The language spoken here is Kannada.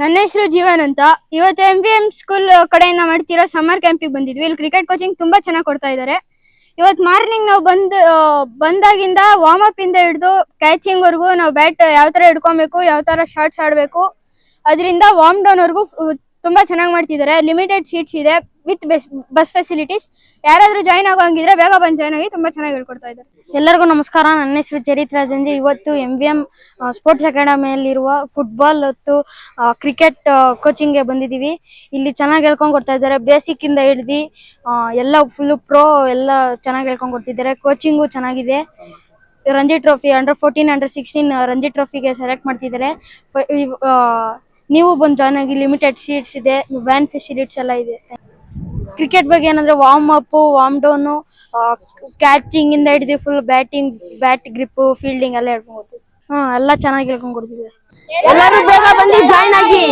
ನನ್ನ ಹೆಸರು ಜೀವನ್ ಅಂತ. ಇವತ್ತು MVM ಸ್ಕೂಲ್ ಕಡೆಯಿಂದ ಮಾಡ್ತಿರೋ ಸಮ್ಮರ್ ಕ್ಯಾಂಪಿಗೆ ಬಂದಿದ್ವಿ. ಇಲ್ಲಿ ಕ್ರಿಕೆಟ್ ಕೋಚಿಂಗ್ ತುಂಬಾ ಚೆನ್ನಾಗಿ ಕೊಡ್ತಾ ಇದ್ದಾರೆ. ಇವತ್ತು ಮಾರ್ನಿಂಗ್ ನಾವು ಬಂದಾಗಿಂದ ವಾರ್ಮ್ ಅಪ್ ಇಂದ ಹಿಡಿದು ಕ್ಯಾಚಿಂಗ್ ವರ್ಗು ನಾವು ಬ್ಯಾಟ್ ಯಾವ ತರ ಹಿಡ್ಕೊಬೇಕು, ಯಾವ ತರ ಶಾಟ್ಸ್ ಆಡಬೇಕು, ಅದರಿಂದ ವಾರ್ಮ್ ಡೌನ್ ವರ್ಗು ತುಂಬಾ ಚೆನ್ನಾಗಿ ಮಾಡ್ತಿದ್ದಾರೆ. ಲಿಮಿಟೆಡ್ ಸೀಟ್ಸ್ ಇದೆ ವಿತ್ ಬಸ್ ಫೆಸಿಲಿಟೀಸ್. ಯಾರಾದ್ರೂ ಜಾಯ್ನ್ ಆಗೋಂಗಿದ್ರೆ ಬೇಗ ಬಂದು ಜಾಯ್ನ್ ಆಗಿ, ತುಂಬಾ ಚೆನ್ನಾಗಿ ಹೇಳ್ಕೊಡ್ತಾ ಇದ್ದಾರೆ. ಎಲ್ಲರಿಗೂ ನಮಸ್ಕಾರ. ನನ್ನ ಹೆಸರು ಚರಿತ್ರಾ ಜಂಜಿ. ಇವತ್ತು MVM ಸ್ಪೋರ್ಟ್ಸ್ ಅಕಾಡೆಮಿಯಲ್ಲಿರುವ ಫುಟ್ಬಾಲ್ ಮತ್ತು ಕ್ರಿಕೆಟ್ ಕೋಚಿಂಗ್ಗೆ ಬಂದಿದ್ದೀವಿ. ಇಲ್ಲಿ ಚೆನ್ನಾಗಿ ಹೇಳ್ಕೊಂಡು ಕೊಡ್ತಾ ಇದ್ದಾರೆ. ಬೇಸಿಕ್ ಇಂದ ಹಿಡಿದು ಎಲ್ಲ ಫುಲ್ ಪ್ರೋ ಎಲ್ಲ ಚೆನ್ನಾಗಿ ಹೇಳ್ಕೊಂಡು ಕೊಡ್ತಿದ್ದಾರೆ. ಕೋಚಿಂಗು ಚೆನ್ನಾಗಿದೆ. Ranji trophy under 14 under 16 Ranji ಟ್ರೋಫಿಗೆ ಸೆಲೆಕ್ಟ್ ಮಾಡ್ತಿದ್ದಾರೆ. ನೀವು ಬಂದು ಜಾಯ್ನ್ ಆಗಿ. ಲಿಮಿಟೆಡ್ ಸೀಟ್ಸ್ ಇದೆ, ವ್ಯಾನ್ ಫೆಸಿಲಿಟೀಸ್ ಎಲ್ಲ ಇದೆ. ಕ್ರಿಕೆಟ್ ಬಗ್ಗೆ ಏನಂದ್ರೆ warm up, warm down, catching ಇಂದ ಹಿಡಿದು ಫುಲ್ ಬ್ಯಾಟ್ ಗ್ರಿಪ್, ಫೀಲ್ಡಿಂಗ್ ಎಲ್ಲ ಹೇಳ್ಕೊಂಡು ಎಲ್ಲ ಚೆನ್ನಾಗಿ ಹೇಳ್ಕೊಂಡು ಕೊಡ್ತಿದ್ದಾರೆ. ಎಲ್ಲರೂ ಬೇಗ ಬಂದು ಜಾಯ್ನ್ ಆಗಿ.